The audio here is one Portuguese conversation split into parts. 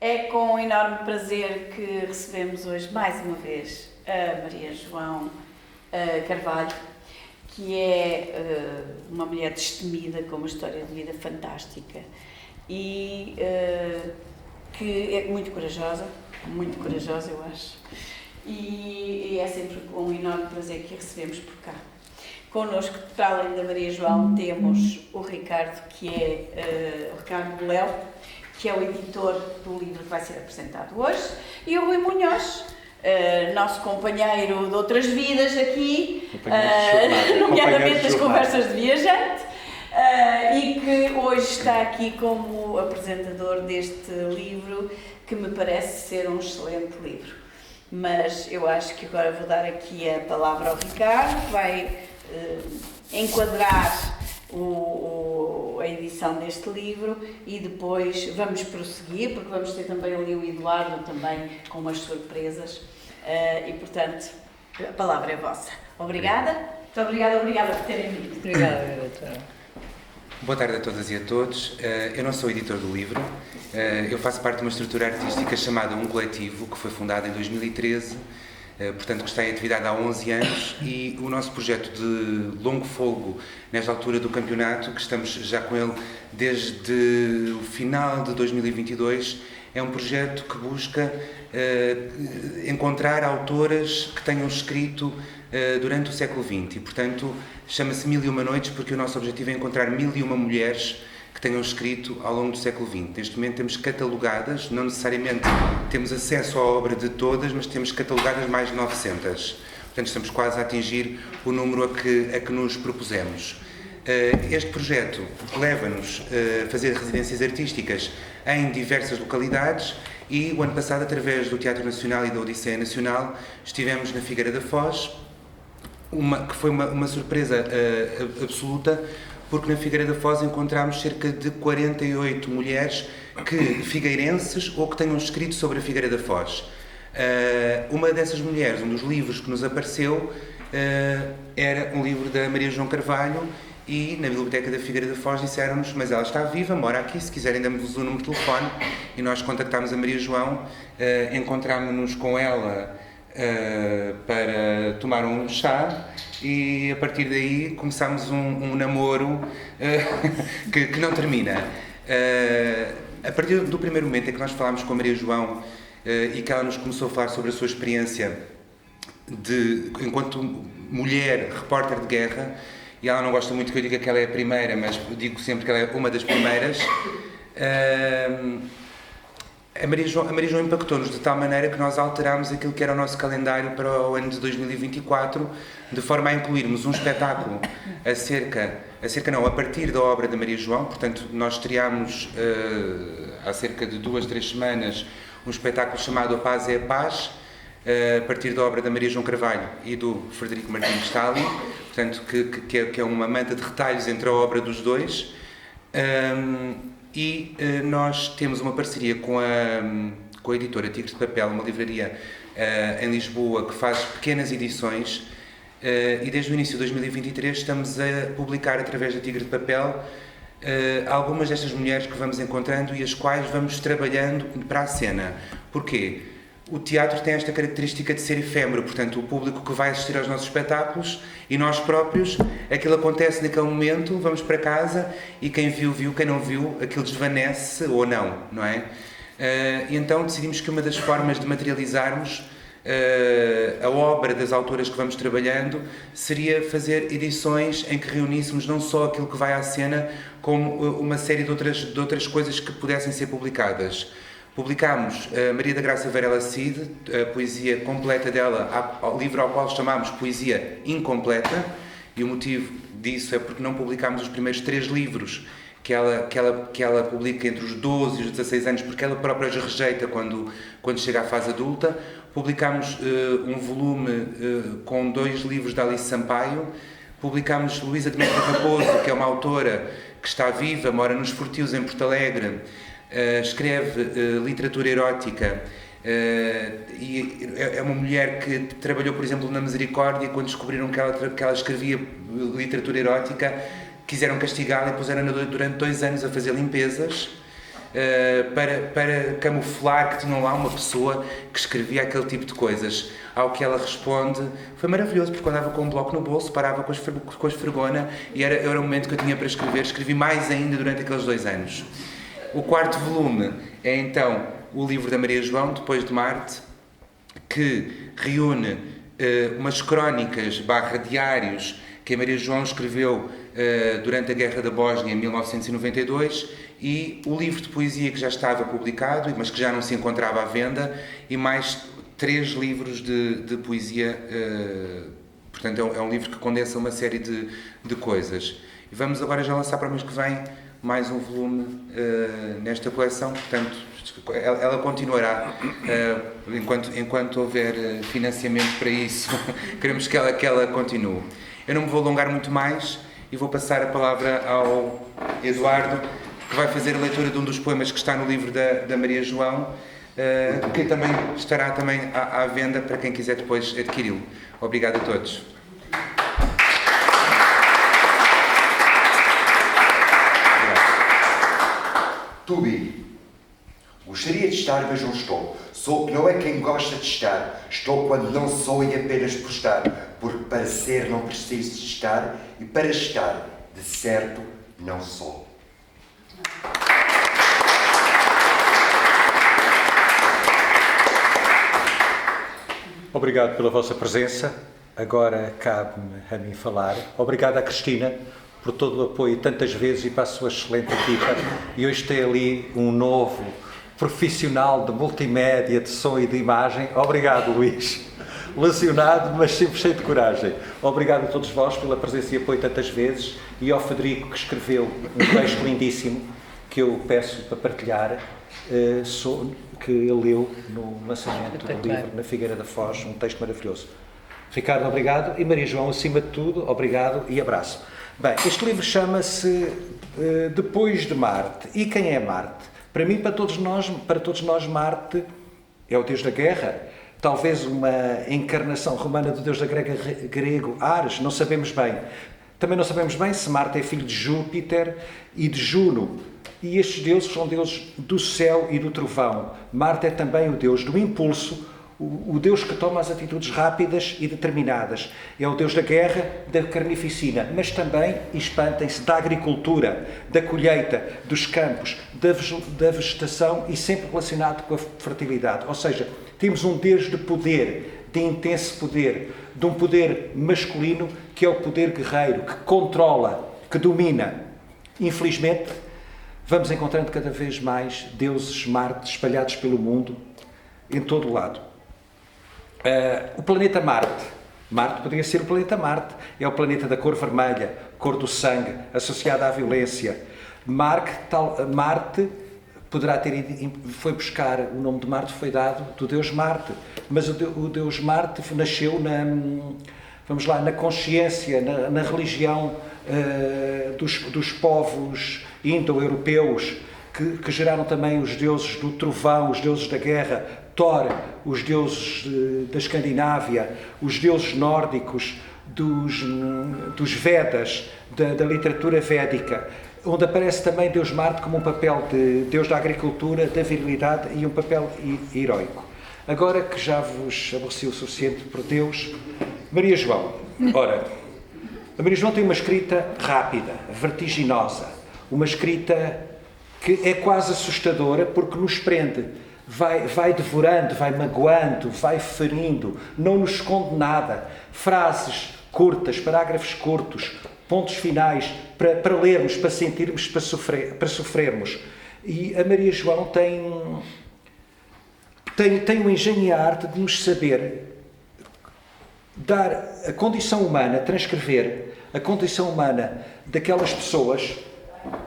É com enorme prazer que recebemos hoje mais uma vez a Maria João Carvalho, que é uma mulher destemida com uma história de vida fantástica e que é muito corajosa eu acho, e é sempre com um enorme prazer que a recebemos por cá. Connosco, para além da Maria João, temos o Ricardo, que é o Ricardo Beléu, que é o editor do livro que vai ser apresentado hoje, e o Rui Munhoz, nosso companheiro de outras vidas aqui, nomeadamente das conversas de viajante, e que hoje está aqui como apresentador deste livro, que me parece ser um excelente livro. Mas eu acho que agora vou dar aqui a palavra ao Ricardo, que vai enquadrar a edição deste livro, e depois vamos prosseguir, porque vamos ter também ali o Eduardo também com umas surpresas, e portanto a palavra é vossa. Obrigada, muito obrigada por terem vindo. Obrigada, doutora. Boa tarde a todas e a todos. Eu não sou editor do livro, eu faço parte de uma estrutura artística chamada Um Coletivo, que foi fundada em 2013, portanto que está em atividade há 11 anos, e o nosso projeto de longo folgo, nesta altura do campeonato, que estamos já com ele desde o final de 2022, é um projeto que busca encontrar autoras que tenham escrito durante o século XX, e portanto chama-se Mil e Uma Noites, porque o nosso objetivo é encontrar 1001 mulheres que tenham escrito ao longo do século XX. Neste momento temos catalogadas, não necessariamente temos acesso à obra de todas, mas temos catalogadas mais de 900. Portanto, estamos quase a atingir o número a que nos propusemos. Este projeto leva-nos a fazer residências artísticas em diversas localidades, e o ano passado, através do Teatro Nacional e da Odisseia Nacional, estivemos na Figueira da Foz, que foi uma surpresa absoluta, porque na Figueira da Foz encontramos cerca de 48 mulheres figueirenses ou que tenham escrito sobre a Figueira da Foz. Uma dessas mulheres, um dos livros que nos apareceu, era um livro da Maria João Carvalho, e na Biblioteca da Figueira da Foz disseram-nos: mas ela está viva, mora aqui, se quiserem damos-vos o número de telefone. E nós contactámos a Maria João, encontrámos-nos com ela para tomar um chá, e a partir daí começámos um namoro que não termina. A partir do primeiro momento em que nós falámos com a Maria João e que ela nos começou a falar sobre a sua experiência enquanto mulher repórter de guerra, e ela não gosta muito que eu diga que ela é a primeira, mas eu digo sempre que ela é uma das primeiras, a Maria João impactou-nos de tal maneira que nós alterámos aquilo que era o nosso calendário para o ano de 2024, de forma a incluirmos um espetáculo a partir da obra da Maria João. Portanto, nós estreámos há cerca de 2-3 semanas um espetáculo chamado A Paz é a Paz, a partir da obra da Maria João Carvalho e do Frederico Martins de Stalin, portanto, que é uma manta de retalhos entre a obra dos dois. Nós temos uma parceria com a editora Tigre de Papel, uma livraria em Lisboa que faz pequenas edições, e desde o início de 2023 estamos a publicar através da Tigre de Papel algumas destas mulheres que vamos encontrando e as quais vamos trabalhando para a cena. Porquê? O teatro tem esta característica de ser efêmero, portanto, o público que vai assistir aos nossos espetáculos e nós próprios, aquilo acontece naquele momento, vamos para casa e quem viu, viu, quem não viu, aquilo desvanece ou não é? E então decidimos que uma das formas de materializarmos a obra das autoras que vamos trabalhando seria fazer edições em que reuníssemos não só aquilo que vai à cena, como uma série de outras coisas que pudessem ser publicadas. Publicámos Maria da Graça Varela Cid, a poesia completa dela, ao livro ao qual chamámos Poesia Incompleta, e o motivo disso é porque não publicámos os primeiros 3 livros que ela publica entre os 12 e os 16 anos, porque ela própria os rejeita quando chega à fase adulta. Publicámos um volume com 2 livros da Alice Sampaio. Publicámos Luísa de Mestre Raposo, que é uma autora que está viva, mora nos Fortios, em Porto Alegre, escreve literatura erótica, e é uma mulher que trabalhou, por exemplo, na Misericórdia, e quando descobriram que ela escrevia literatura erótica, quiseram castigá-la e puseram-na durante 2 anos a fazer limpezas. para camuflar que tinham lá uma pessoa que escrevia aquele tipo de coisas. Ao que ela responde, foi maravilhoso, porque eu andava com um bloco no bolso, parava com a esfregona e era o momento que eu tinha para escrever. Escrevi mais ainda durante aqueles 2 anos. O 4º volume é então o livro da Maria João, Depois de Marte, que reúne umas crónicas / diários que a Maria João escreveu durante a Guerra da Bósnia em 1992 e o livro de poesia que já estava publicado, mas que já não se encontrava à venda, e mais 3 livros de poesia. Portanto, é um livro que condensa uma série de coisas. E vamos agora já lançar para o mês que vem mais um volume nesta coleção, portanto, ela continuará enquanto houver financiamento para isso. Queremos que ela continue. Eu não me vou alongar muito mais e vou passar a palavra ao Eduardo, que vai fazer a leitura de um dos poemas que está no livro da Maria João, que também estará à venda para quem quiser depois adquiri-lo. Obrigado a todos. Tubi. Gostaria de estar, mas não estou. Sou o que não é quem gosta de estar. Estou quando não sou e apenas por estar. Porque para ser não preciso de estar e para estar, de certo, não sou. Obrigado pela vossa presença. Agora cabe-me a mim falar. Obrigado à Cristina por todo o apoio tantas vezes e para a sua excelente equipa. E hoje tem ali um novo profissional de multimédia, de som e de imagem. Obrigado, Luís. Lesionado, mas sempre cheio de coragem. Obrigado a todos vós pela presença e apoio tantas vezes e ao Federico, que escreveu um texto lindíssimo que eu peço para partilhar, que ele leu no lançamento do livro na Figueira da Foz, um texto maravilhoso. Ricardo, obrigado. E Maria João, acima de tudo, obrigado e abraço. Bem, este livro chama-se Depois de Marte. E quem é Marte? Para mim, para todos nós, Marte é o deus da guerra, talvez uma encarnação romana do deus da grego Ares, não sabemos bem. Também não sabemos bem se Marte é filho de Júpiter e de Juno. E estes deuses são deuses do céu e do trovão. Marte é também o deus do impulso, o deus que toma as atitudes rápidas e determinadas. É o deus da guerra, da carnificina, mas também, espantem-se, da agricultura, da colheita, dos campos, da vegetação e sempre relacionado com a fertilidade. Ou seja, temos um deus de poder, de intenso poder, de um poder masculino que é o poder guerreiro, que controla, que domina. Infelizmente, vamos encontrando cada vez mais deuses Marte espalhados pelo mundo, em todo o lado. O planeta Marte. Marte poderia ser o planeta Marte. É o planeta da cor vermelha, cor do sangue, associada à violência. Marte poderá ter ido, foi buscar, o nome de Marte foi dado do deus Marte, mas o deus Marte nasceu na consciência, na religião dos povos indo-europeus, que geraram também os deuses do trovão, os deuses da guerra, Thor, os deuses da Escandinávia, os deuses nórdicos, dos Vedas, da literatura védica, onde aparece também Deus Marte como um papel de Deus da agricultura, da virilidade e um papel heroico. Agora que já vos aborreci o suficiente por Deus, Maria João. Ora, a Maria João tem uma escrita rápida, vertiginosa, uma escrita que é quase assustadora porque nos prende, vai devorando, vai magoando, vai ferindo, não nos esconde nada. Frases curtas, parágrafos curtos, pontos finais para lermos, para sentirmos, para sofrermos. E a Maria João tem um engenho e a arte de nos saber dar a condição humana, transcrever a condição humana daquelas pessoas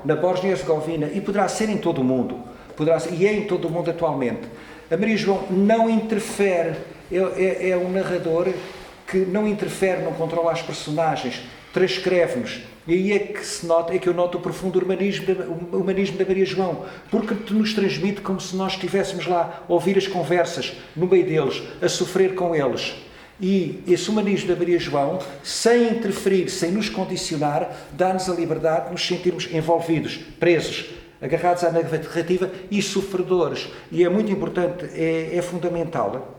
na Bósnia e Herzegovina, e poderá ser em todo o mundo, e é em todo o mundo atualmente. A Maria João não interfere, é um narrador que não interfere, não controla as personagens, transcreve-nos. E aí é que eu noto o profundo humanismo da Maria João, porque nos transmite como se nós estivéssemos lá a ouvir as conversas, no meio deles, a sofrer com eles. E esse humanismo da Maria João, sem interferir, sem nos condicionar, dá-nos a liberdade de nos sentirmos envolvidos, presos, agarrados à narrativa e sofredores. E é muito importante, é fundamental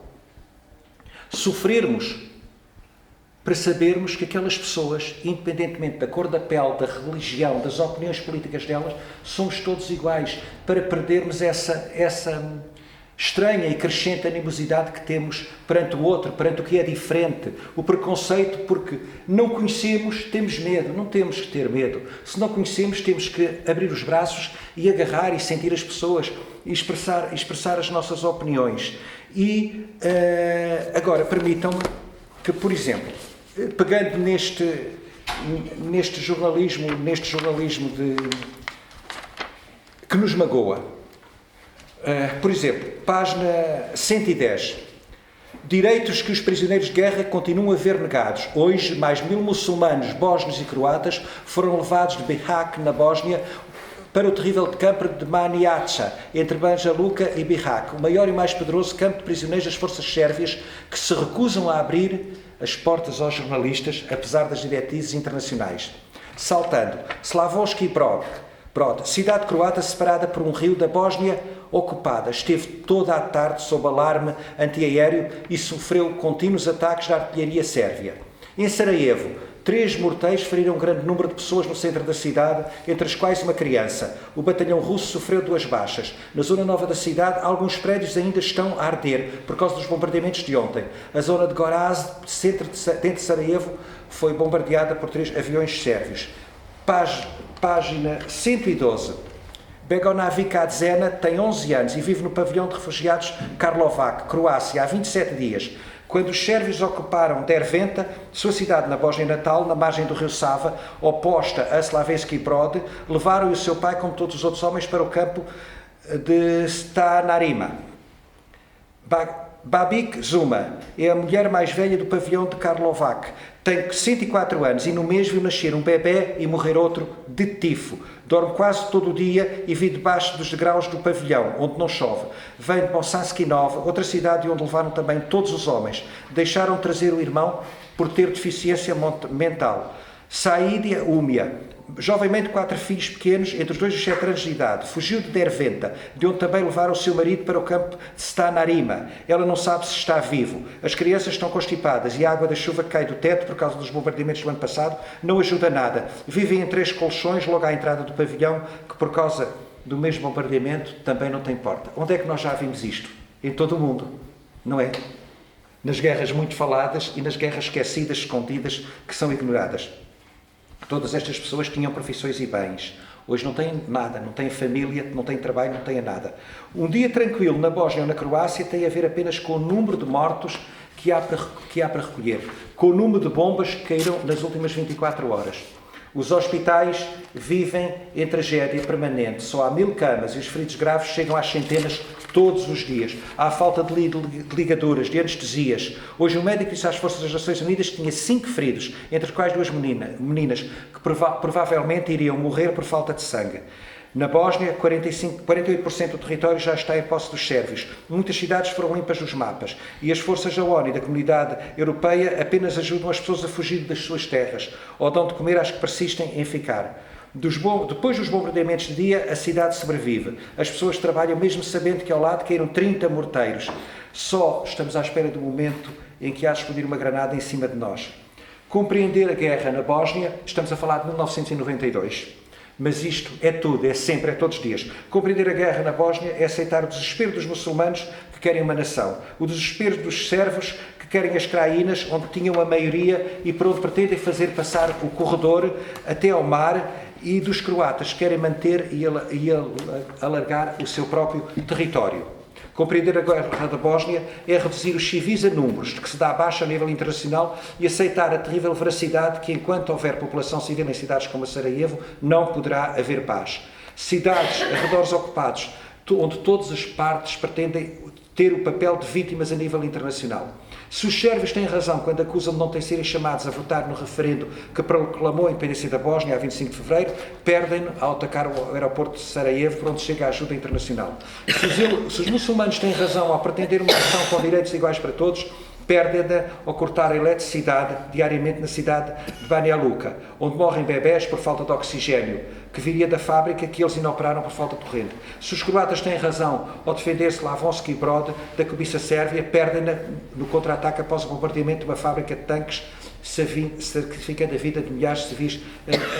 sofrermos para sabermos que aquelas pessoas, independentemente da cor da pele, da religião, das opiniões políticas delas, somos todos iguais, para perdermos essa estranha e crescente animosidade que temos perante o outro, perante o que é diferente, o preconceito, porque não conhecemos, temos medo. Não temos que ter medo. Se não conhecemos, temos que abrir os braços e agarrar e sentir as pessoas e expressar as nossas opiniões. E agora, permitam-me que, por exemplo, pegando neste jornalismo que nos magoa, por exemplo, página 110. Direitos que os prisioneiros de guerra continuam a ver negados. Hoje, mais 1000 muçulmanos, bósnios e croatas foram levados de Bihać, na Bósnia, para o terrível campo de Maniaca, entre Banja Luka e Bihać, o maior e mais poderoso campo de prisioneiros das forças sérvias, que se recusam a abrir as portas aos jornalistas, apesar das diretrizes internacionais. Saltando, Slavonski Brod, cidade croata separada por um rio da Bósnia ocupada, esteve toda a tarde sob alarme antiaéreo e sofreu contínuos ataques da artilharia sérvia. Em Sarajevo, 3 morteiros feriram um grande número de pessoas no centro da cidade, entre as quais uma criança. O batalhão russo sofreu 2 baixas. Na zona nova da cidade, alguns prédios ainda estão a arder por causa dos bombardeamentos de ontem. A zona de Goraz, centro de Sarajevo, foi bombardeada por 3 aviões sérvios. Página 112. Begonavica Adzena tem 11 anos e vive no pavilhão de refugiados Karlovac, Croácia, há 27 dias. Quando os sérvios ocuparam Derventa, sua cidade na Bósnia natal, na margem do rio Sava, oposta a Slavonski Brod, levaram o seu pai, como todos os outros homens, para o campo de Stanarima. Babik Zuma é a mulher mais velha do pavilhão de Karlovac. Tem 104 anos e no mês viu nascer um bebê e morrer outro de tifo. Dorme quase todo o dia e vive debaixo dos degraus do pavilhão, onde não chove. Vem de Bosanski Nova, outra cidade onde levaram também todos os homens. Deixaram trazer o irmão por ter deficiência mental. Saidia Umia, jovem mãe de 4 filhos pequenos, entre os 2 e os 7 anos de idade, fugiu de Derventa, de onde também levaram o seu marido para o campo de Stanarima. Ela não sabe se está vivo. As crianças estão constipadas e a água da chuva que cai do teto por causa dos bombardeamentos do ano passado não ajuda nada. Vivem em 3 colchões logo à entrada do pavilhão, que por causa do mesmo bombardeamento também não tem porta. Onde é que nós já vimos isto? Em todo o mundo, não é? Nas guerras muito faladas e nas guerras esquecidas, escondidas, que são ignoradas. Todas estas pessoas tinham profissões e bens. Hoje não têm nada, não têm família, não têm trabalho, não têm nada. Um dia tranquilo na Bósnia ou na Croácia tem a ver apenas com o número de mortos que há para recolher, com o número de bombas que caíram nas últimas 24 horas. Os hospitais vivem em tragédia permanente. Só há 1000 camas e os feridos graves chegam às centenas todos os dias. Há falta de ligaduras, de anestesias. Hoje um médico disse às Forças das Nações Unidas que tinha 5 feridos, entre os quais 2 meninas, que provavelmente iriam morrer por falta de sangue. Na Bósnia, 48% do território já está em posse dos sérvios. Muitas cidades foram limpas dos mapas. E as forças da ONU e da Comunidade Europeia apenas ajudam as pessoas a fugir das suas terras, ou dão de comer às que persistem em ficar. Depois dos bombardeamentos de dia, a cidade sobrevive. As pessoas trabalham mesmo sabendo que ao lado caíram 30 morteiros. Só estamos à espera do momento em que há de explodir uma granada em cima de nós. Compreender a guerra na Bósnia, estamos a falar de 1992. Mas isto é tudo, é sempre, é todos os dias. Compreender a guerra na Bósnia é aceitar o desespero dos muçulmanos que querem uma nação. O desespero dos sérvios que querem as Craínas, onde tinham a maioria e por onde pretendem fazer passar o corredor até ao mar, e dos croatas que querem manter e alargar o seu próprio território. Compreender a guerra da Bósnia é reduzir os civis a números, de que se dá baixa a nível internacional, e aceitar a terrível veracidade que, enquanto houver população civil em cidades como Sarajevo, não poderá haver paz. Cidades, arredores ocupados, onde todas as partes pretendem ter o papel de vítimas a nível internacional. Se os sérvios têm razão quando acusam de não terem serem chamados a votar no referendo que proclamou a independência da Bósnia a 25 de fevereiro, perdem-no ao atacar o aeroporto de Sarajevo, por onde chega a ajuda internacional. Se os muçulmanos têm razão ao pretender uma nação com direitos iguais para todos, perdem-na ao cortar a eletricidade diariamente na cidade de Banja Luka, onde morrem bebés por falta de oxigênio. que viria da fábrica que eles inoperaram por falta de corrente. Se os croatas têm razão ao defender-se Slavonski Brod da cobiça sérvia, perdem no contra-ataque após o bombardeamento de uma fábrica de tanques, sacrificando a vida de milhares de civis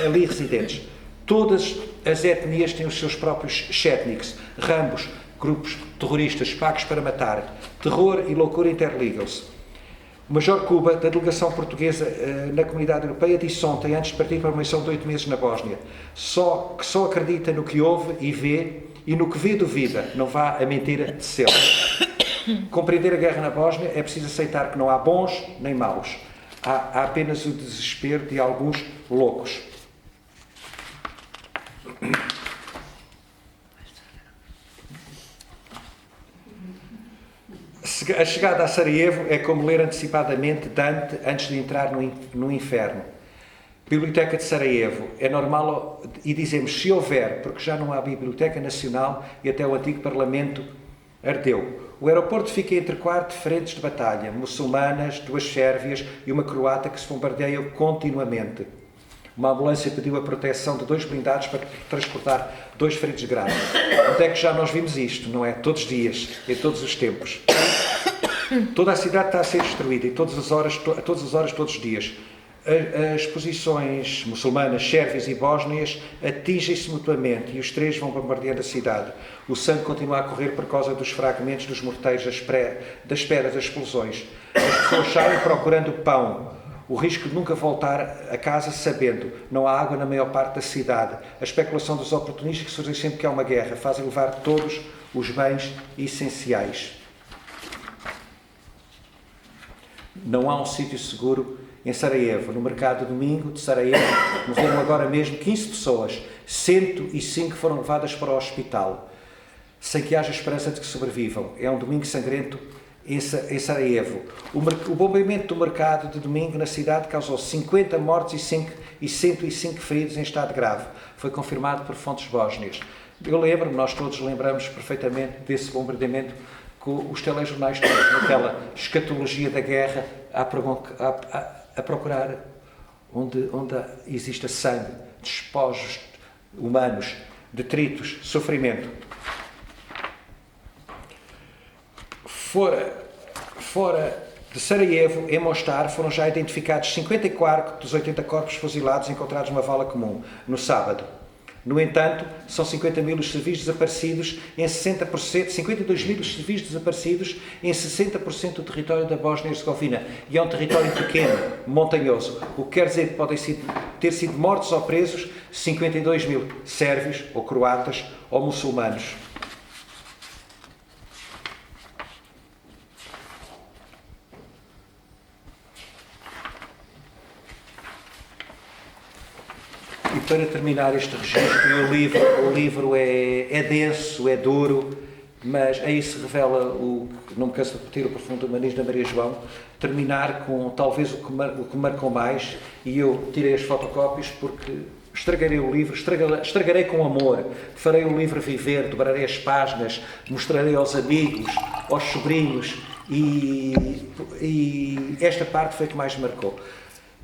ali residentes. Todas as etnias têm os seus próprios chetniks, rambos, grupos terroristas pagos para matar. Terror e loucura interligam-se. O Major Kuba, da delegação portuguesa na Comunidade Europeia, disse ontem, antes de partir para uma missão de 8 meses na Bósnia, que só acredita no que ouve e vê, e no que vê duvida, não vá a mentira de céu. Compreender a guerra na Bósnia é preciso aceitar que não há bons nem maus. Há apenas o desespero de alguns loucos. A chegada a Sarajevo é como ler antecipadamente Dante antes de entrar no inferno. Biblioteca de Sarajevo. É normal, e dizemos se houver, porque já não há Biblioteca Nacional e até o antigo Parlamento ardeu. O aeroporto fica entre 4 frentes de batalha, muçulmanas, 2 sérvias e uma croata que se bombardeiam continuamente. Uma ambulância pediu a proteção de 2 blindados para transportar 2 feridos graves. Onde é que já nós vimos isto, não é? Todos os dias, em todos os tempos. Toda a cidade está a ser destruída, e todas as horas, todos os dias. As posições muçulmanas, sérvias e bósnias atingem-se mutuamente e os 3 vão bombardeando a cidade. O sangue continua a correr por causa dos fragmentos dos morteiros, das pedras, das explosões. As pessoas saem procurando pão. O risco de nunca voltar a casa sabendo não há água na maior parte da cidade. A especulação dos oportunistas que surgem sempre que há uma guerra fazem levar todos os bens essenciais. Não há um sítio seguro em Sarajevo. No mercado domingo de Sarajevo morreram agora mesmo 15 pessoas. 105 foram levadas para o hospital, sem que haja esperança de que sobrevivam. É um domingo sangrento em Sarajevo. O bombeamento do mercado de domingo na cidade causou 50 mortes e 105 feridos em estado grave. Foi confirmado por fontes bósnias. Eu lembro-me, nós todos lembramos perfeitamente desse bombardeamento, com os telejornais todos naquela escatologia da guerra a procurar onde exista sangue, despojos humanos, detritos, sofrimento. Fora de Sarajevo, em Mostar, foram já identificados 54 dos 80 corpos fuzilados encontrados numa vala comum, no sábado. No entanto, são 50 mil os civis desaparecidos em 60%, 52 mil os civis desaparecidos em 60% do território da Bósnia e Herzegovina. E é um território pequeno, montanhoso. O que quer dizer que podem ter sido mortos ou presos 52 mil sérvios, ou croatas, ou muçulmanos. E para terminar este registro, o livro é denso, é duro, mas aí se revela, não me canso de repetir, o profundo humanismo da Maria João. Terminar com talvez o que me marcou mais, e eu tirei as fotocópias porque estragarei o livro, estragarei com amor, farei o livro viver, dobrarei as páginas, mostrarei aos amigos, aos sobrinhos, e esta parte foi a que mais me marcou.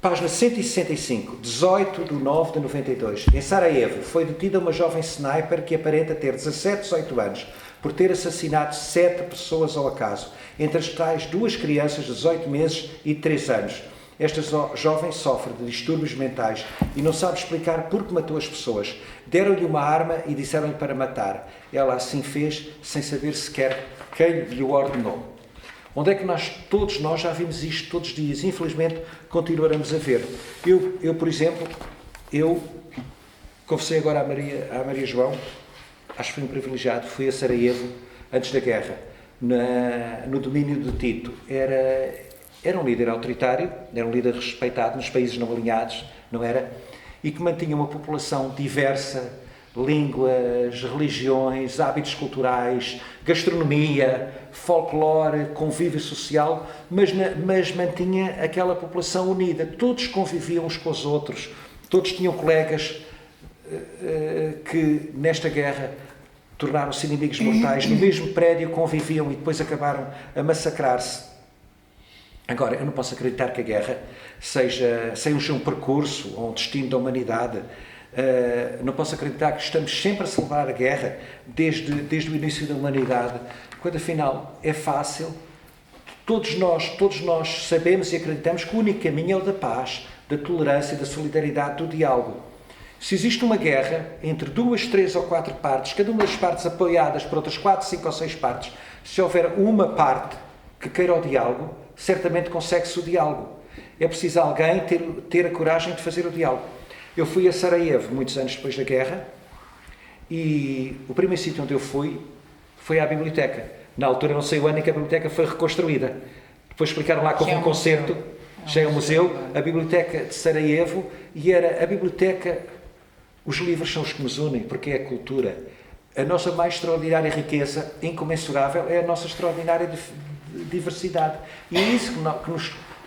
Página 165, 18 de 9 de 92. Em Sarajevo, foi detida uma jovem sniper que aparenta ter 17, 18 anos, por ter assassinado 7 pessoas ao acaso, entre as tais 2 crianças de 18 meses e 3 anos. Esta jovem sofre de distúrbios mentais e não sabe explicar por que matou as pessoas. Deram-lhe uma arma e disseram-lhe para matar. Ela assim fez, sem saber sequer quem lhe o ordenou. Onde é que todos nós já vimos isto todos os dias? Infelizmente, continuaremos a ver. Eu, por exemplo, confessei agora à Maria João, acho que fui um privilegiado, fui a Sarajevo antes da guerra, no domínio de Tito. Era um líder autoritário, era um líder respeitado nos países não alinhados, não era? E que mantinha uma população diversa, línguas, religiões, hábitos culturais, gastronomia, folclore, convívio social, mas mantinha aquela população unida. Todos conviviam uns com os outros, todos tinham colegas que nesta guerra tornaram-se inimigos mortais, no mesmo prédio conviviam e depois acabaram a massacrar-se. Agora, eu não posso acreditar que a guerra seja um percurso ou um destino da humanidade. não posso acreditar que estamos sempre a celebrar a guerra desde o início da humanidade, quando afinal é fácil. Todos nós sabemos e acreditamos que o único caminho é o da paz, da tolerância, da solidariedade, do diálogo. Se existe uma guerra entre 2, 3 ou 4 partes, cada uma das partes apoiadas por outras 4, 5 ou 6 partes, se houver uma parte que queira o diálogo, certamente consegue-se o diálogo. É preciso alguém ter a coragem de fazer o diálogo. Eu fui a Sarajevo muitos anos depois da guerra e o primeiro sítio onde eu fui foi à biblioteca. Na altura não sei o ano em que a biblioteca foi reconstruída. Depois explicaram lá que houve um concerto, já é um museu, a biblioteca de Sarajevo, e era a biblioteca, os livros são os que nos unem, porque é a cultura. A nossa mais extraordinária riqueza, incomensurável, é a nossa extraordinária diversidade. E é isso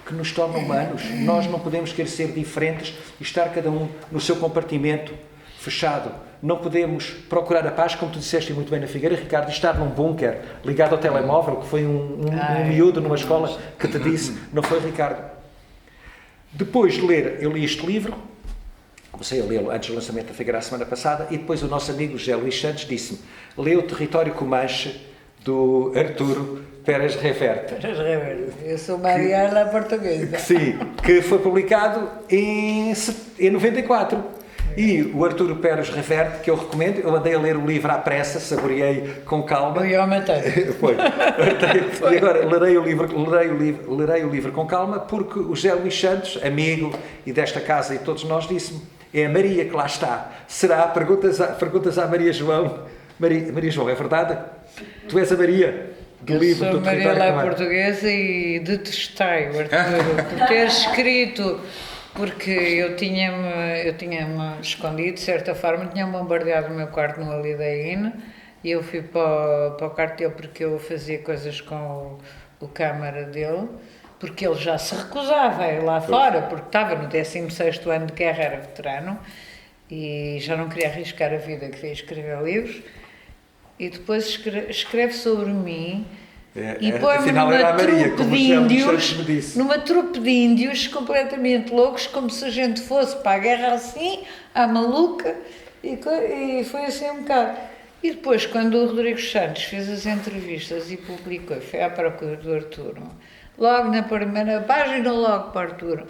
que nos torna humanos. Nós não podemos querer ser diferentes e estar cada um no seu compartimento fechado. Não podemos procurar a paz, como tu disseste muito bem na Figueira, Ricardo, e estar num bunker ligado ao telemóvel, que foi um miúdo numa escola que te disse, não foi, Ricardo? Depois de ler, eu li este livro, comecei a lê-lo antes do lançamento da Figueira a semana passada, e depois o nosso amigo José Luís Santos disse-me, lê o Território Comanche, do Arturo Pérez Reverte. Eu sou Mariana Portuguesa. Sim, que foi publicado em 94. E o Arturo Pérez Reverte, que eu recomendo, eu andei a ler o livro à pressa, saboreei com calma. Eu aumentei. Foi. E agora lerei o livro com calma, porque o José Luís Santos, amigo e desta casa e todos nós, disse-me, é a Maria que lá está. Será? Perguntas à Maria João. Maria João, é verdade? Tu és a Maria do livro do Território Maria lá Portuguesa e detestei o Arturo por ter escrito, porque eu tinha-me escondido, de certa forma, tinha bombardeado o meu quarto no Holiday Inn e eu fui para o quarto dele porque eu fazia coisas com o câmara dele, porque ele já se recusava a ir lá fora, porque estava no 16º ano de guerra, era veterano e já não queria arriscar a vida, queria escrever livros. E depois escreve sobre mim e põe-me numa trupe de índios completamente loucos, como se a gente fosse para a guerra assim, à maluca, e foi assim um bocado. E depois, quando o Rodrigo Santos fez as entrevistas e publicou, foi à procura do Arturo, logo na primeira página, logo para o Arturo,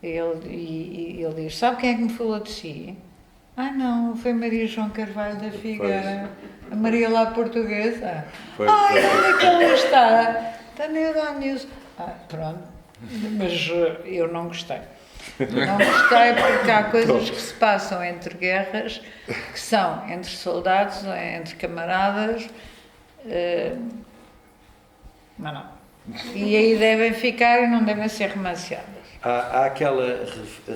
ele diz, sabe quem é que me falou de si? Ah não, foi Maria João Carvalho da Figueira, a Maria lá Portuguesa. Onde é que ela está? Está na Euronews. Pronto, mas eu não gostei. Não gostei porque há coisas que se passam entre guerras, que são entre soldados, entre camaradas, mas não. E aí devem ficar e não devem ser romanceadas. Há aquela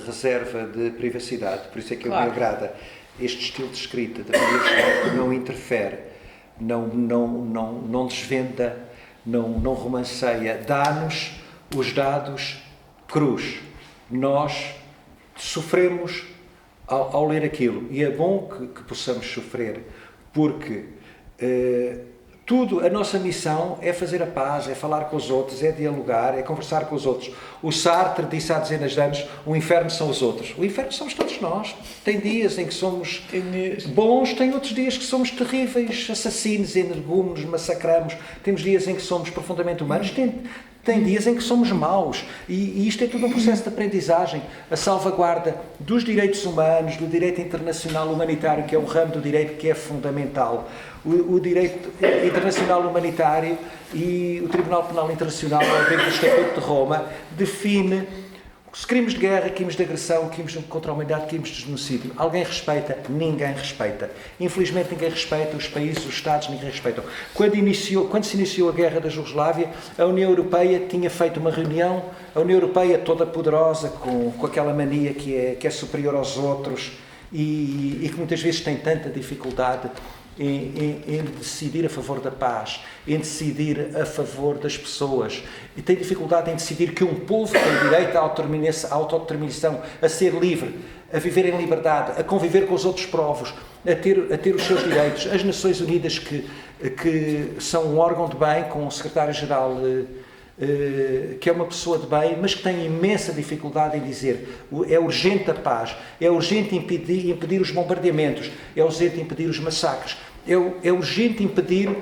reserva de privacidade, por isso é que me agrada este estilo de escrita da Maria João, que não interfere, não desvenda, não romanceia, dá-nos os dados crus. Nós sofremos ao ler aquilo, e é bom que possamos sofrer, porque a nossa missão é fazer a paz, é falar com os outros, é dialogar, é conversar com os outros. O Sartre disse há dezenas de anos, o inferno são os outros. O inferno somos todos nós. Tem dias em que somos bons, tem outros dias que somos terríveis, assassinos, energúmenos, massacramos. Temos dias em que somos profundamente humanos, tem dias em que somos maus. E isto é tudo um processo de aprendizagem. A salvaguarda dos direitos humanos, do direito internacional humanitário, que é um ramo do direito que é fundamental. O direito internacional humanitário e o Tribunal Penal Internacional, ao abrigo do Estatuto de Roma, define os crimes de guerra, crimes de agressão, crimes contra a humanidade, crimes de genocídio. Alguém respeita? Ninguém respeita. Infelizmente ninguém respeita, os países, os Estados, ninguém respeitam. Quando se iniciou a guerra da Jugoslávia, a União Europeia tinha feito uma reunião, a União Europeia toda poderosa, com aquela mania que é superior aos outros e que muitas vezes tem tanta dificuldade em decidir a favor da paz, em decidir a favor das pessoas, e tem dificuldade em decidir que um povo tem direito à autodeterminação, a ser livre, a viver em liberdade, a conviver com os outros povos, a ter os seus direitos. As Nações Unidas, que são um órgão de bem, com o secretário-geral que é uma pessoa de bem, mas que tem imensa dificuldade em dizer é urgente a paz, é urgente impedir os bombardeamentos, é urgente impedir os massacres, é urgente impedir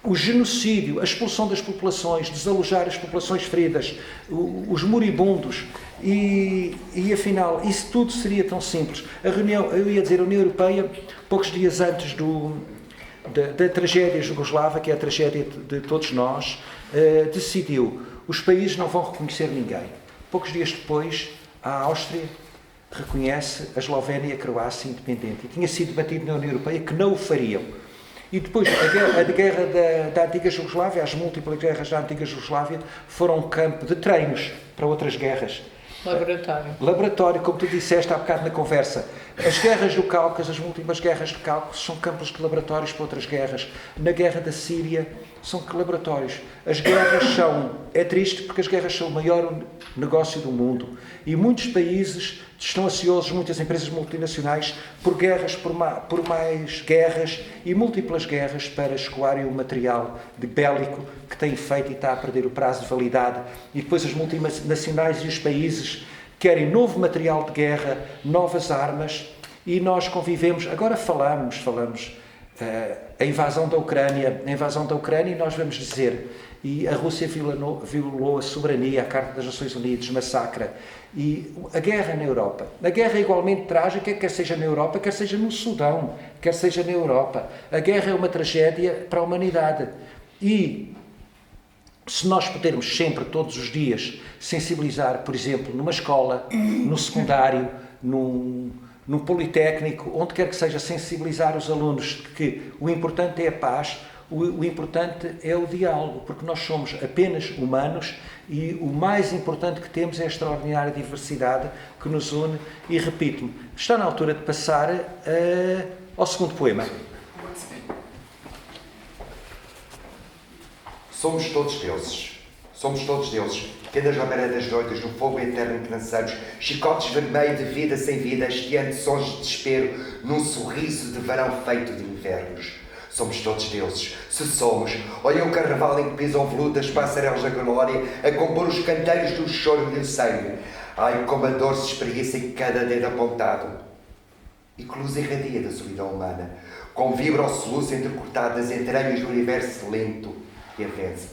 o genocídio, a expulsão das populações, desalojar as populações feridas, os moribundos, e afinal, isso tudo seria tão simples. A União Europeia, poucos dias antes da tragédia jugoslava, que é a tragédia de todos nós, decidiu, os países não vão reconhecer ninguém. Poucos dias depois, a Áustria reconhece a Eslovénia e a Croácia independente, e tinha sido debatido na União Europeia que não o fariam. E depois, a guerra da antiga Jugoslávia, as múltiplas guerras da antiga Jugoslávia, foram um campo de treinos para outras guerras. Laboratório, como tu disseste há bocado na conversa. As guerras do Cáucaso, as múltiplas guerras do Cáucaso, são campos de laboratórios para outras guerras. Na guerra da Síria, são laboratórios. As guerras é triste porque as guerras são o maior negócio do mundo. E muitos países estão ansiosos, muitas empresas multinacionais, por guerras, por mais guerras e múltiplas guerras para escoarem o material bélico que têm feito e está a perder o prazo de validade. E depois as multinacionais e os países querem novo material de guerra, novas armas, e nós convivemos. Agora falamos a invasão da Ucrânia, e nós vamos dizer, e a Rússia violou a soberania, a Carta das Nações Unidas, massacra. E a guerra na Europa. A guerra é igualmente trágica, quer seja na Europa, quer seja no Sudão, quer seja na Europa. A guerra é uma tragédia para a humanidade. E se nós pudermos sempre, todos os dias, sensibilizar, por exemplo, numa escola, no secundário, num politécnico, onde quer que seja, sensibilizar os alunos que o importante é a paz, o importante é o diálogo, porque nós somos apenas humanos e o mais importante que temos é a extraordinária diversidade que nos une. E repito-me, está na altura de passar ao segundo poema. Somos todos deuses, pequenas labaredas doidas no fogo eterno que lançamos, chicotes vermelhos de vida sem vida, hasteando sons de desespero, num sorriso de verão feito de invernos. Somos todos deuses, se somos. Olha o carnaval em que pisam veludas passarelos da glória, a compor os canteiros do choro e do sangue. Ai, como a dor se espreguiça em cada dedo apontado. E que luz irradia da solidão humana, como vibra o soluço entrecortado das entranhas do universo lento que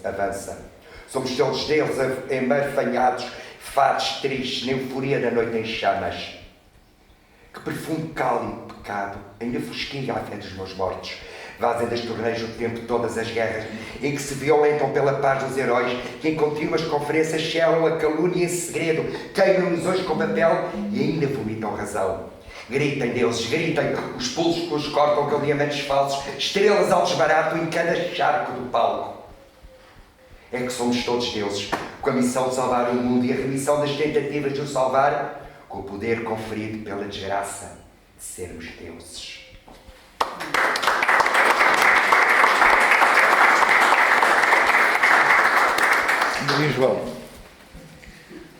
avança. Somos todos deles embarfanhados, fados tristes na euforia da noite em chamas. Que perfume cálido pecado ainda fosquinha à frente dos meus mortos. Vazem das torneiras do tempo todas as guerras, em que se violentam pela paz dos heróis, que em contínuas conferências chelam a calúnia em segredo, queimam ilusões com papel e ainda vomitam razão. Gritem, deuses, gritem, os pulsos que os cortam com diamantes falsos, estrelas ao desbarato em cada charco do palco. É que somos todos deuses, com a missão de salvar o mundo e a remissão das tentativas de o salvar, com o poder conferido pela desgraça de sermos deuses. Maria João.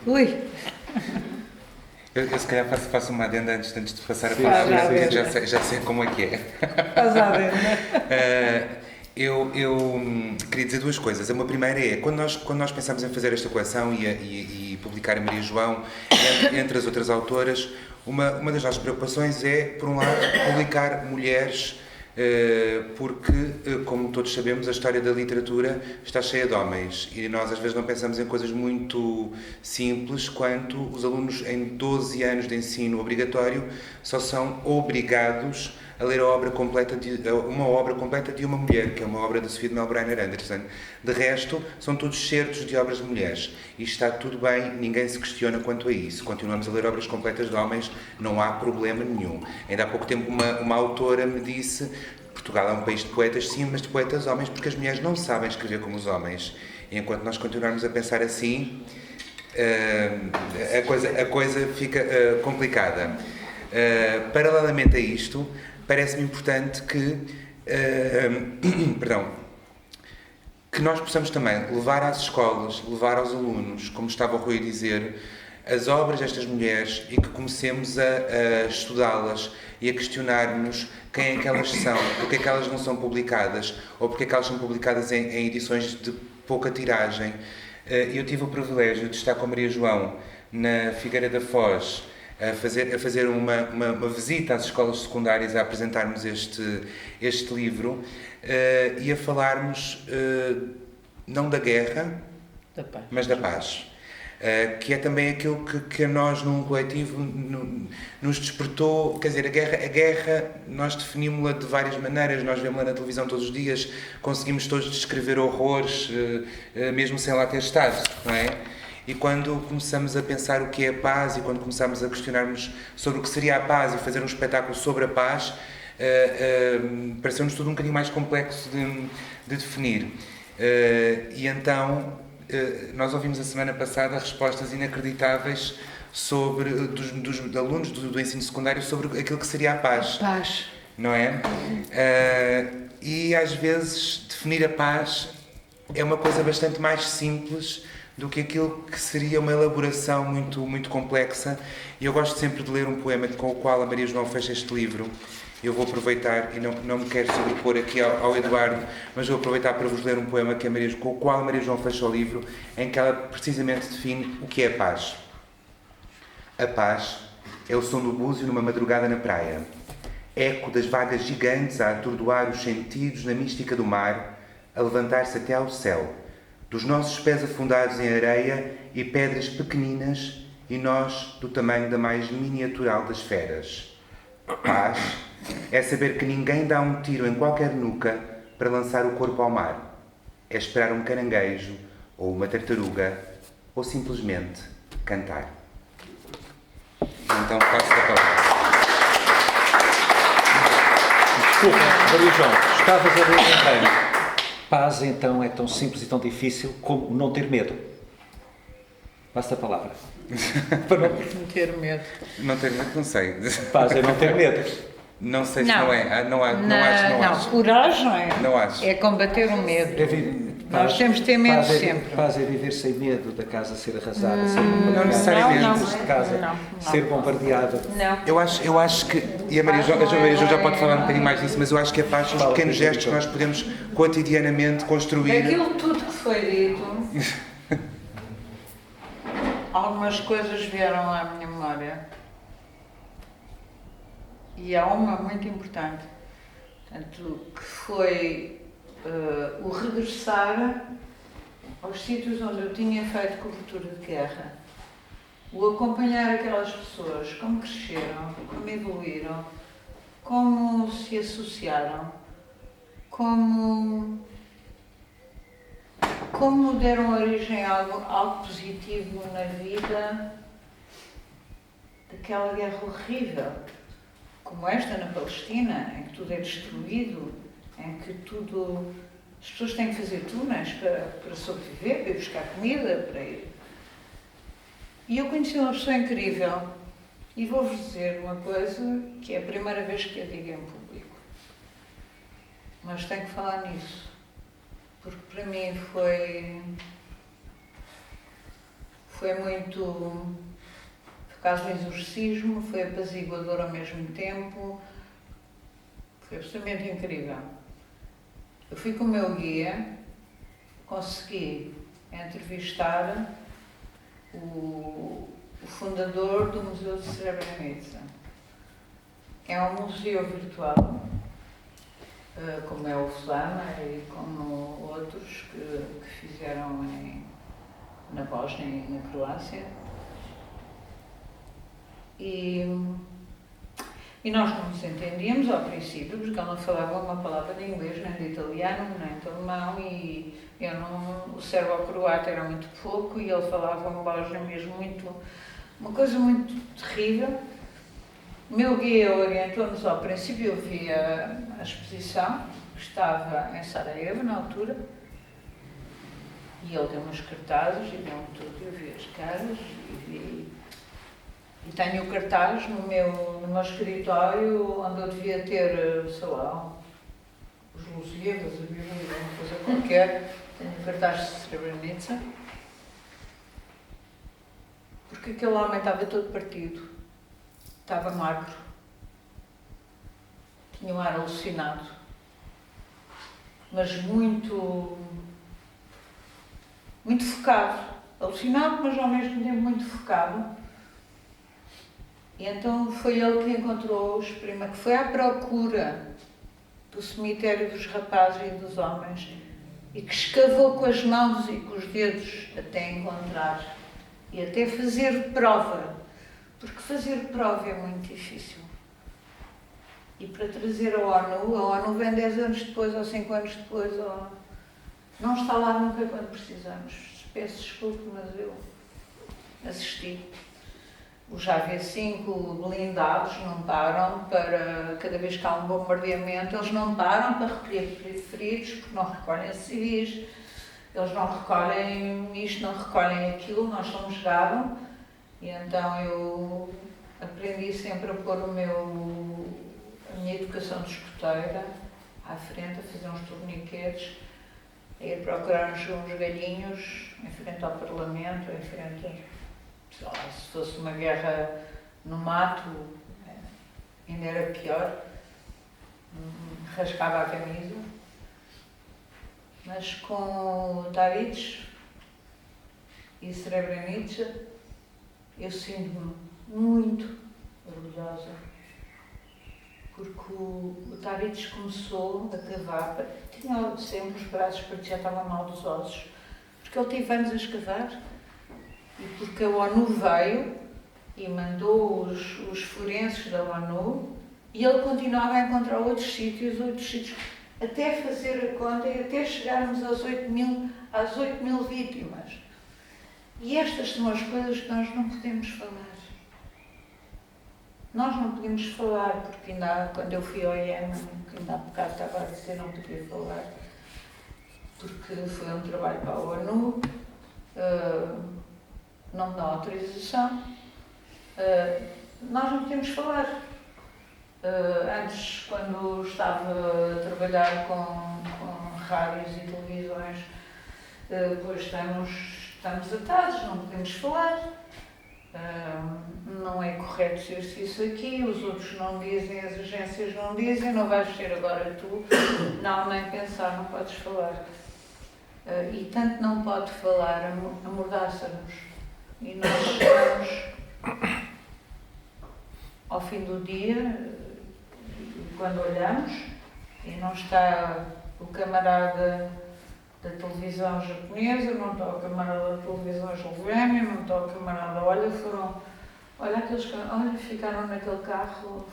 Ui. Eu se calhar faço uma adenda antes de passar a palavra, porque já sei como é que é. Faz a adenda. Eu queria dizer duas coisas. A primeira é, quando nós pensamos em fazer esta coleção e publicar a Maria João, entre as outras autoras, uma das nossas preocupações é, por um lado, publicar mulheres, porque, como todos sabemos, a história da literatura está cheia de homens e nós às vezes não pensamos em coisas muito simples quanto os alunos em 12 anos de ensino obrigatório só são obrigados a ler uma obra completa de uma mulher, que é uma obra de Sofia de Melbrenner Anderson. De resto, são todos certos de obras de mulheres. E está tudo bem, ninguém se questiona quanto a isso. Continuamos a ler obras completas de homens, não há problema nenhum. Ainda há pouco tempo uma autora me disse: Portugal é um país de poetas, sim, mas de poetas homens, porque as mulheres não sabem escrever como os homens. E enquanto nós continuarmos a pensar assim, a coisa fica complicada. Paralelamente a isto, parece-me importante que nós possamos também levar às escolas, levar aos alunos, como estava o Rui a dizer, as obras destas mulheres e que comecemos a estudá-las e a questionar-nos quem é que elas são, porque é que elas não são publicadas ou porque é que elas são publicadas em edições de pouca tiragem. Eu tive o privilégio de estar com a Maria João na Figueira da Foz a fazer uma visita às escolas secundárias a apresentarmos este livro e a falarmos não da guerra, mas da paz. Que é também aquilo que a nós, num coletivo, nos despertou. Quer dizer, a guerra nós definimos-la de várias maneiras, nós vemos-la na televisão todos os dias, conseguimos todos descrever horrores, mesmo sem lá ter estado, não é? E quando começamos a pensar o que é a paz e quando começamos a questionarmos sobre o que seria a paz e fazer um espetáculo sobre a paz, pareceu-nos tudo um bocadinho mais complexo de definir. E então nós ouvimos a semana passada respostas inacreditáveis dos alunos do ensino secundário sobre aquilo que seria a paz. Paz. Não é? E às vezes definir a paz é uma coisa bastante mais simples do que aquilo que seria uma elaboração muito, muito complexa. E eu gosto sempre de ler um poema com o qual a Maria João fecha este livro. Eu vou aproveitar, e não me quero sobrepor aqui ao Eduardo, mas vou aproveitar para vos ler um poema com o qual a Maria João fecha o livro, em que ela precisamente define o que é a paz. A paz é o som do búzio numa madrugada na praia, eco das vagas gigantes a atordoar os sentidos na mística do mar, a levantar-se até ao céu, dos nossos pés afundados em areia e pedras pequeninas e nós do tamanho da mais miniatural das feras. Paz é saber que ninguém dá um tiro em qualquer nuca para lançar o corpo ao mar. É esperar um caranguejo ou uma tartaruga ou simplesmente cantar. Então passo a palavra. Desculpa, Maria João, estavas a ler também. Paz, então, é tão simples e tão difícil como não ter medo. Passa a palavra. Para não ter medo. Não ter medo, não sei. Paz é não ter medo. Não sei se não é. Não acho. Coragem Não acho. é combater o medo. Nós temos de ter medo sempre. Paz é viver sem medo da casa ser arrasada, ser não necessariamente. de casa ser bombardeada. Não. Eu acho que, e a Maria João já pode falar um bocadinho mais disso, mas eu acho que a paz são os pequenos gestos que nós podemos cotidianamente construir. Daquilo tudo que foi dito, algumas coisas vieram à minha memória. E há uma muito importante, portanto, que foi o regressar aos sítios onde eu tinha feito cobertura de guerra, o acompanhar aquelas pessoas, como cresceram, como evoluíram, como se associaram, como deram origem a algo positivo na vida daquela guerra horrível, como esta na Palestina, em que tudo é destruído, em que as pessoas têm que fazer túneis para sobreviver, para ir buscar comida, para ir. E eu conheci uma pessoa incrível e vou-vos dizer uma coisa que é a primeira vez que eu digo em público, mas tenho que falar nisso, porque para mim foi muito, por causa do exorcismo, foi apaziguador ao mesmo tempo, foi absolutamente incrível. Eu fui com o meu guia, consegui entrevistar o fundador do Museu de Srebrenica. É um museu virtual, como é o Flama e como outros que fizeram na Bósnia e na Croácia. E nós não nos entendíamos ao princípio, porque ele não falava uma palavra de inglês, nem de italiano, nem de alemão, e o sérvio-croata era muito pouco, e ele falava um bósnio mesmo uma coisa muito terrível. O meu guia orientou-nos ao princípio, eu vi a exposição, que estava em Sarajevo na altura, e ele deu-me os cartazes e deu-me tudo, eu vi as caras e tenho o cartaz no meu escritório, onde eu devia ter, sei lá, os Lusíadas, a Bíblia, uma coisa qualquer. Tenho o cartaz de Srebrenica. Porque aquele homem estava todo partido, estava magro, tinha um ar alucinado, mas muito muito focado, alucinado, mas ao mesmo tempo muito focado. E então foi ele que encontrou os primos, que foi à procura do cemitério dos rapazes e dos homens e que escavou com as mãos e com os dedos até encontrar e até fazer prova, porque fazer prova é muito difícil. E para trazer a ONU vem 10 anos depois ou 5 anos depois, ou... não está lá nunca quando precisamos. Peço desculpa, mas eu assisti. Os AV5 blindados não param para, cada vez que há um bombardeamento, eles não param para recolher feridos, porque não recolhem civis, eles não recolhem isto, não recolhem aquilo, nós somos gado, e então eu aprendi sempre a pôr a minha educação de escoteira à frente, a fazer uns torniquetes, a ir procurar uns galhinhos em frente ao Parlamento, em frente, sei lá, se fosse uma guerra no mato, ainda era pior, rasgava a camisa. Mas com o Taric e Srebrenica, eu sinto-me muito orgulhosa, porque o Taric começou a cavar, tinha sempre os braços porque já estava mal dos ossos, porque ele teve anos a escavar, e porque a ONU veio e mandou os forenses da ONU, e ele continuava a encontrar outros sítios, até fazer a conta e até chegarmos às 8 mil vítimas. E estas são as coisas que nós não podemos falar. Nós não podemos falar, porque ainda quando eu fui ao Iémen, que ainda há bocado estava a dizer, não podia falar, porque foi um trabalho para a ONU, não me dá autorização. Nós não podemos falar. Antes, quando estava a trabalhar com rádios e televisões, depois estamos atados, não podemos falar. Não é correto dizer-se isso aqui, os outros não dizem, as agências não dizem, não vais ser agora tu. Não, nem pensar, não podes falar. E tanto não pode falar, amordaça-nos. E nós chegamos ao fim do dia, quando olhamos, e não está o camarada da televisão japonesa, não está o camarada da televisão eslovénia, não está o camarada, ficaram naquele carro,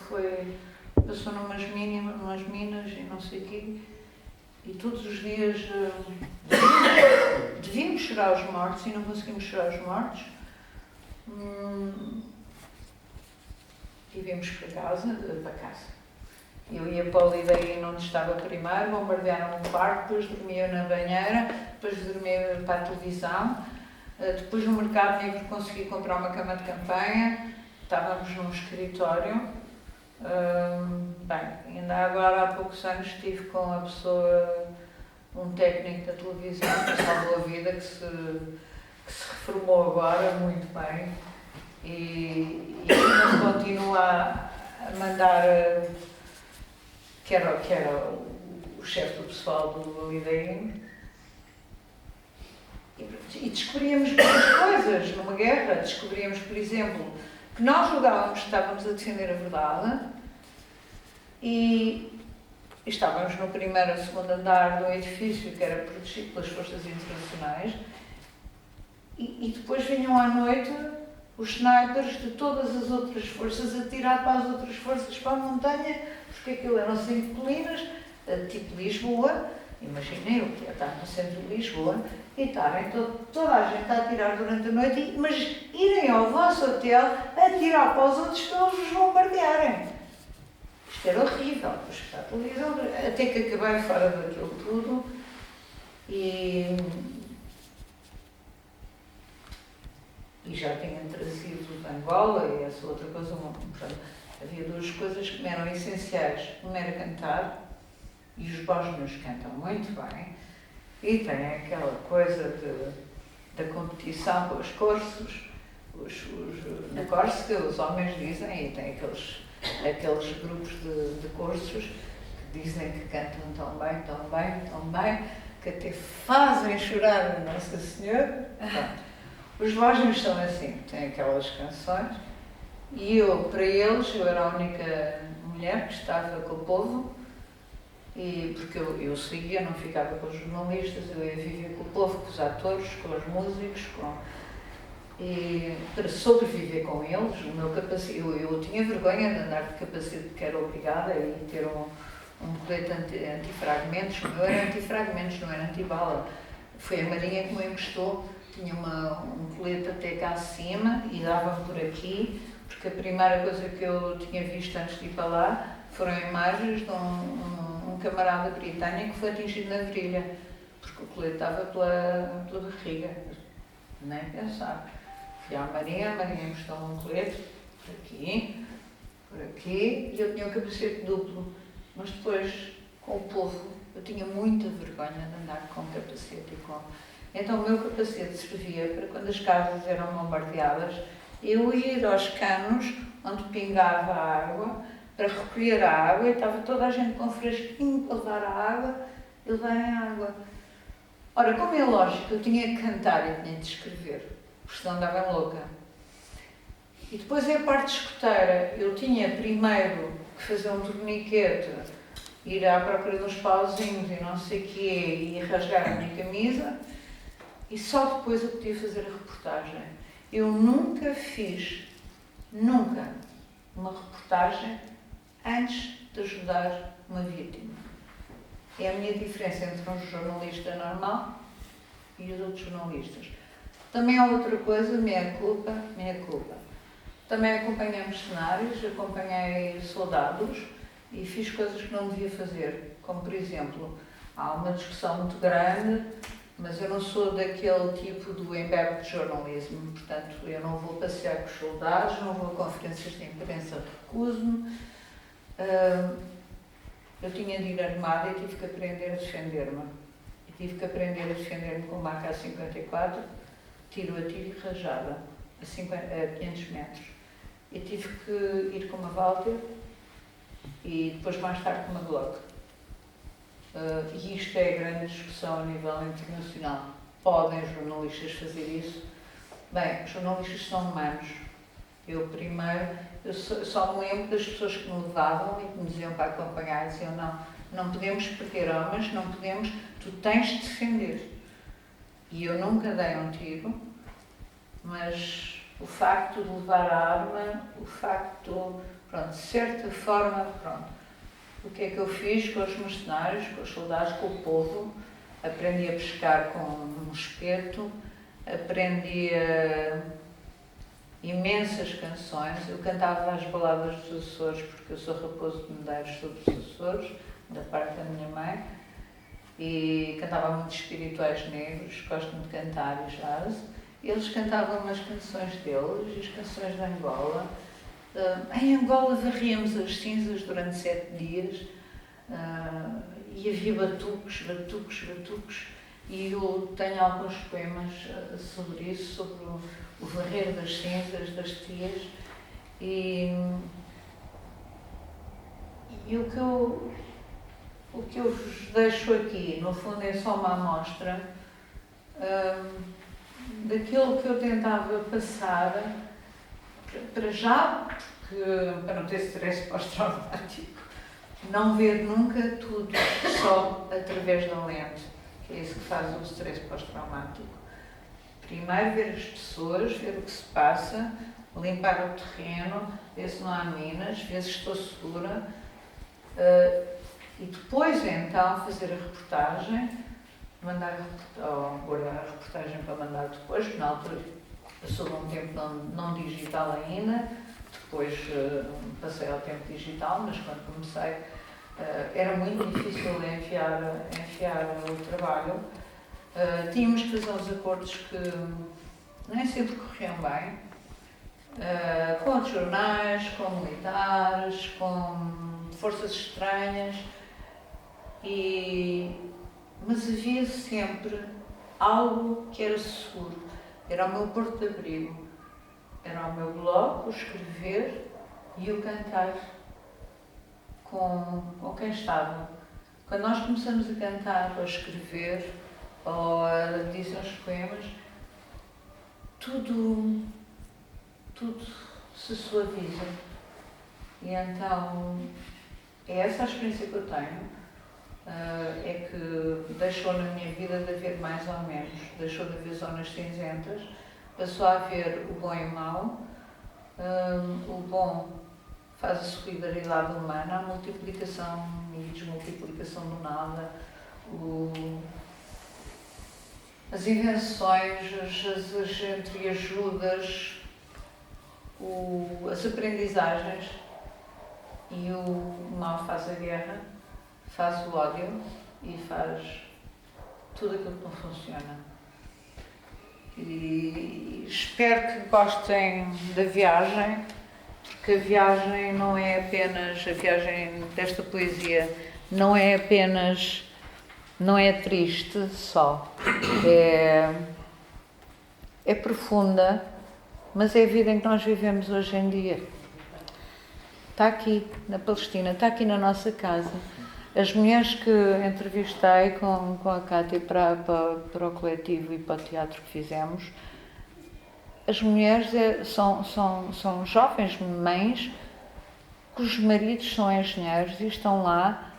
passou numas minas e não sei o quê, e todos os dias devíamos chorar os mortos e não conseguimos chorar os mortos. E viemos para casa. Eu ia para o Lideiro onde estava primeiro, bombardearam o quarto, depois dormia na banheira, depois dormia para a televisão, depois no Mercado Negro consegui comprar uma cama de campanha, estávamos num escritório. Ainda agora há poucos anos estive com a pessoa, um técnico da televisão que salvou a vida, que se reformou agora muito bem e ainda continua a mandar, que era o chefe do pessoal do Lideiro, e descobríamos muitas coisas numa guerra. Descobríamos, por exemplo, que nós julgávamos que estávamos a defender a verdade e estávamos no primeiro ou segundo andar do edifício que era protegido pelas forças internacionais e depois vinham à noite os snipers de todas as outras forças a tirar para as outras forças para a montanha, porque aquilo eram 5 colinas, tipo Lisboa. Imaginei eu que ia estar no centro de Lisboa e estarem toda a gente a atirar durante a noite, mas irem ao vosso hotel a atirar para os outros para eles os bombardearem. Isto era horrível, depois para a televisão, até que acabei fora daquilo tudo e já tinha trazido de Angola e essa outra coisa. Portanto, havia 2 coisas que me eram essenciais. Uma era cantar, e os bósnios cantam muito bem, e tem aquela coisa da competição com os cursos, na Córsega os homens dizem, e tem aqueles grupos de cursos que dizem que cantam tão bem, que até fazem chorar a Nossa Senhora. Pronto. Os Lógios são assim, têm aquelas canções, e eu, para eles, eu era a única mulher que estava com o povo, e porque eu seguia, não ficava com os jornalistas, eu ia viver com o povo, com os atores, com os músicos, e para sobreviver com eles, o meu capacete, eu tinha vergonha de andar de capacete, que era obrigada, e ter um colete antifragmentos. O meu era antifragmentos, não era antibala. Foi a Marinha que me emprestou, tinha um colete até cá acima e dava por aqui, porque a primeira coisa que eu tinha visto antes de ir para lá foram imagens de um camarada britânico que foi atingido na virilha, porque o colete estava pela barriga. Nem pensar. Fui à Marinha, a Marinha emprestou um colete, por aqui, e eu tinha um capacete duplo. Mas depois, com o povo, eu tinha muita vergonha de andar com capacete e com... Então o meu capacete servia para quando as casas eram bombardeadas, eu ir aos canos onde pingava a água, para recolher a água, e estava toda a gente com um fresquinho para levar a água e levarem a água. Ora, como é lógico, eu tinha que cantar e tinha de escrever, porque senão andava louca. E depois é a parte escoteira. Eu tinha primeiro que fazer um torniquete, ir à procura dos pauzinhos e não sei o quê, e rasgar a minha camisa, e só depois eu podia fazer a reportagem. Eu nunca fiz, uma reportagem antes de ajudar uma vítima. É a minha diferença entre um jornalista normal e os outros jornalistas. Também há outra coisa, meia culpa. Também acompanhei mercenários, acompanhei soldados e fiz coisas que não devia fazer. Como, por exemplo, há uma discussão muito grande, mas eu não sou daquele tipo do embebe de jornalismo. Portanto, eu não vou passear com os soldados, não vou a conferências de imprensa, recuso-me. Eu tinha de ir armada e tive que aprender a defender-me. E tive que aprender a defender-me com uma AK-54, tiro a tiro e rajada, a 500 metros. E tive que ir com uma Walter e depois mais tarde com uma Glock. E isto é a grande discussão a nível internacional. Podem os jornalistas fazer isso? Bem, os jornalistas são humanos. Eu só me lembro das pessoas que me levavam e que me diziam para acompanhar, diziam não podemos perder homens, não podemos, tu tens de defender. E eu nunca dei um tiro, mas o facto de levar a arma, de certa forma, o que é que eu fiz com os mercenários, com os soldados, com o povo? Aprendi a pescar com um espeto, aprendi imensas canções. Eu cantava as baladas dos Açores, porque eu sou raposo de Medeiros sobre os Açores, da parte da minha mãe, e cantava muitos espirituais negros, gostam de cantar e jazz. Eles cantavam umas canções deles, as canções de Angola. Em Angola varríamos as cinzas durante 7 dias e havia batuques, e eu tenho alguns poemas sobre isso, sobre o varrer das cinzas, das tias, e o que eu vos deixo aqui, no fundo, é só uma amostra daquilo que eu tentava passar, para já, para não ter stress pós-traumático, não ver nunca tudo só através da lente, que é isso que faz o stress pós-traumático. Primeiro ver as pessoas, ver o que se passa, limpar o terreno, ver se não há minas, ver se estou segura, e depois então fazer a reportagem, ou guardar a reportagem para mandar depois, porque na altura passou um tempo não digital ainda, depois passei ao tempo digital, mas quando comecei era muito difícil enfiar o trabalho. Tínhamos que fazer uns acordos que nem sempre corriam bem, com outros jornais, com militares, com forças estranhas, mas havia sempre algo que era seguro. Era o meu porto de abrigo, era o meu blog, o escrever e o cantar com quem estava. Quando nós começamos a cantar, ou a escrever, ou a dizer os poemas, tudo se suaviza. E então, é essa a experiência que eu tenho. É que deixou na minha vida de haver mais ou menos, deixou de haver zonas cinzentas, passou a haver o bom e o mau. O bom faz a solidariedade humana, a multiplicação e desmultiplicação do nada, as invenções, as entreajudas, as aprendizagens, e o mal faz a guerra, faz o ódio e faz tudo aquilo que não funciona. E espero que gostem da viagem, porque a viagem não é apenas, a viagem desta poesia não é triste só, é profunda, mas é a vida em que nós vivemos hoje em dia. Está aqui na Palestina, está aqui na nossa casa. As mulheres que entrevistei com a Cátia para o coletivo e para o teatro que fizemos, as mulheres são jovens mães cujos maridos são engenheiros e estão lá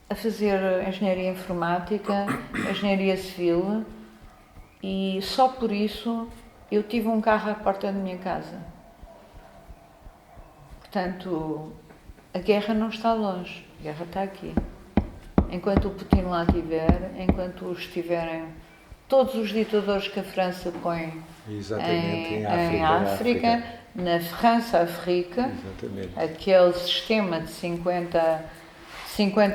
a fazer engenharia informática, engenharia civil, e só por isso eu tive um carro à porta da minha casa. Portanto, a guerra não está longe, a guerra está aqui. Enquanto o Putin lá estiver, enquanto estiverem todos os ditadores que a França põe em África, na França-África, aquele sistema de 50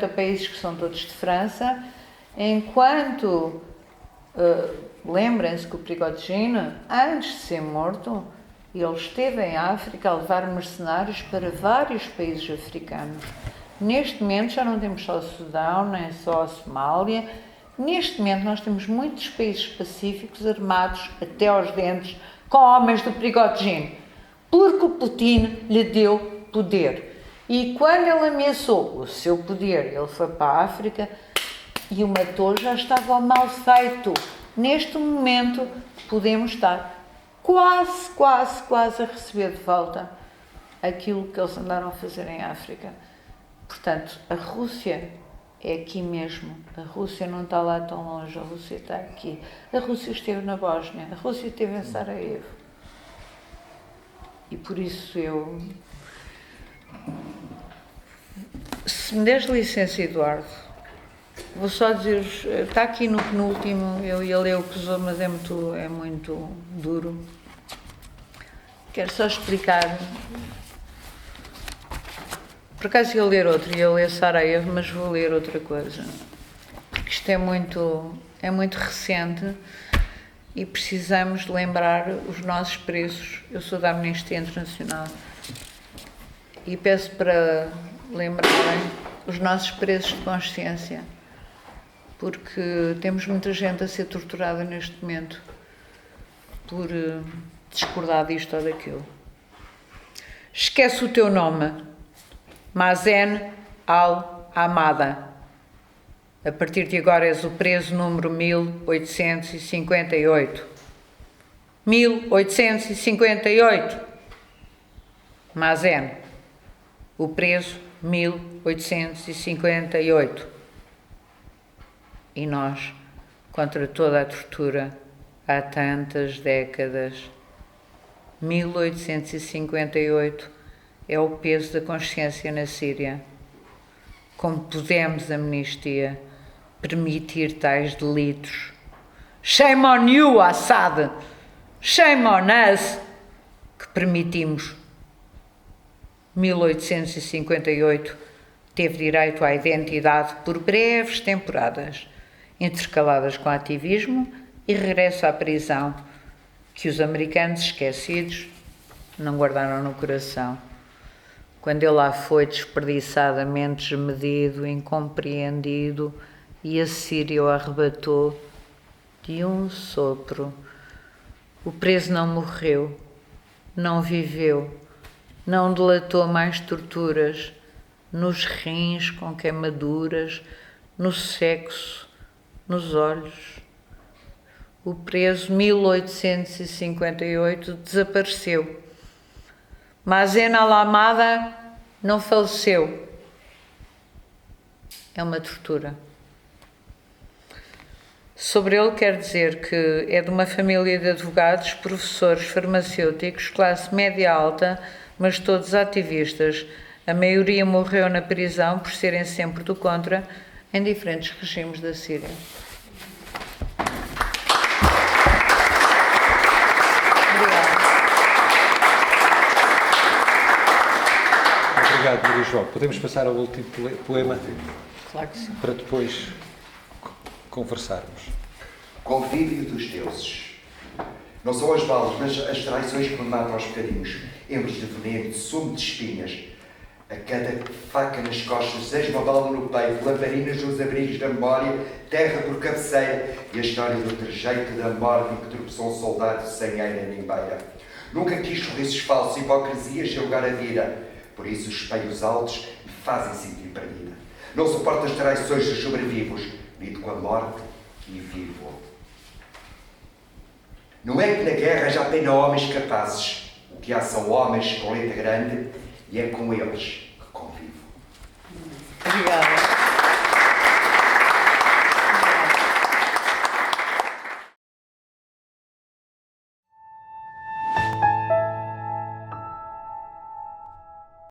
países que são todos de França, enquanto, lembrem-se que o Prigogine, antes de ser morto, ele esteve em África a levar mercenários para vários países africanos. Neste momento já não temos só o Sudão, nem só a Somália. Neste momento nós temos muitos países pacíficos armados até aos dentes com homens do Prigogine, porque o Putin lhe deu poder. E quando ele ameaçou o seu poder, ele foi para a África e o matou, já estava ao mal feito. Neste momento podemos estar quase a receber de volta aquilo que eles andaram a fazer em África. Portanto, a Rússia é aqui mesmo. A Rússia não está lá tão longe, a Rússia está aqui. A Rússia esteve na Bósnia, a Rússia esteve em Sarajevo. E por isso se me des licença, Eduardo, vou só dizer, está aqui no penúltimo, eu ia ler o Pessoa, mas é muito duro. Quero só explicar. Por acaso ia ler Sarajevo, mas vou ler outra coisa. Porque isto é muito recente e precisamos de lembrar os nossos presos. Eu sou da Amnistia Internacional e peço para lembrarem os nossos presos de consciência, porque temos muita gente a ser torturada neste momento por discordar disto ou daquilo. Esquece o teu nome, Mazen Al-Amada. A partir de agora és o preso número 1858. 1858. Mazen, o preso 1858. E nós, contra toda a tortura, há tantas décadas. 1858 é o peso da consciência na Síria. Como podemos, Amnistia, permitir tais delitos? Shame on you, Assad! Shame on us, que permitimos. 1858 teve direito à identidade por breves temporadas, intercaladas com ativismo e regresso à prisão, que os americanos esquecidos não guardaram no coração. Quando ele lá foi desperdiçadamente desmedido, incompreendido, e a Síria o arrebatou de um sopro. O preso não morreu, não viveu, não delatou mais torturas nos rins com queimaduras, no sexo, nos olhos. O preso 1858 desapareceu. Mazena Alamada não faleceu. É uma tortura. Sobre ele quer dizer que é de uma família de advogados, professores, farmacêuticos, classe média alta, mas todos ativistas. A maioria morreu na prisão por serem sempre do contra em diferentes regimes da Síria. Obrigado, Maria João. Podemos passar ao último poema Claro que sim. para depois conversarmos. Convívio dos deuses. Não são as balas, mas as traições que me matam aos bocadinhos. Embros de veneno, de sumo de espinhas. A cada faca nas costas, seja uma bala no peito, lamparinas nos abrigos da memória, terra por cabeceira e a história do trejeito da morte em que tropeçou um soldado sem eira nem beira. Nunca quis sorrisos falsos, hipocrisias sem lugar a vida. Por isso os espelhos altos me fazem sentir perdida. Não suporto as traições dos sobrevivos. Lido com a morte e vivo. Não é que na guerra haja apenas homens capazes. O que há são homens com letra grande e é com eles que convivo. Obrigada.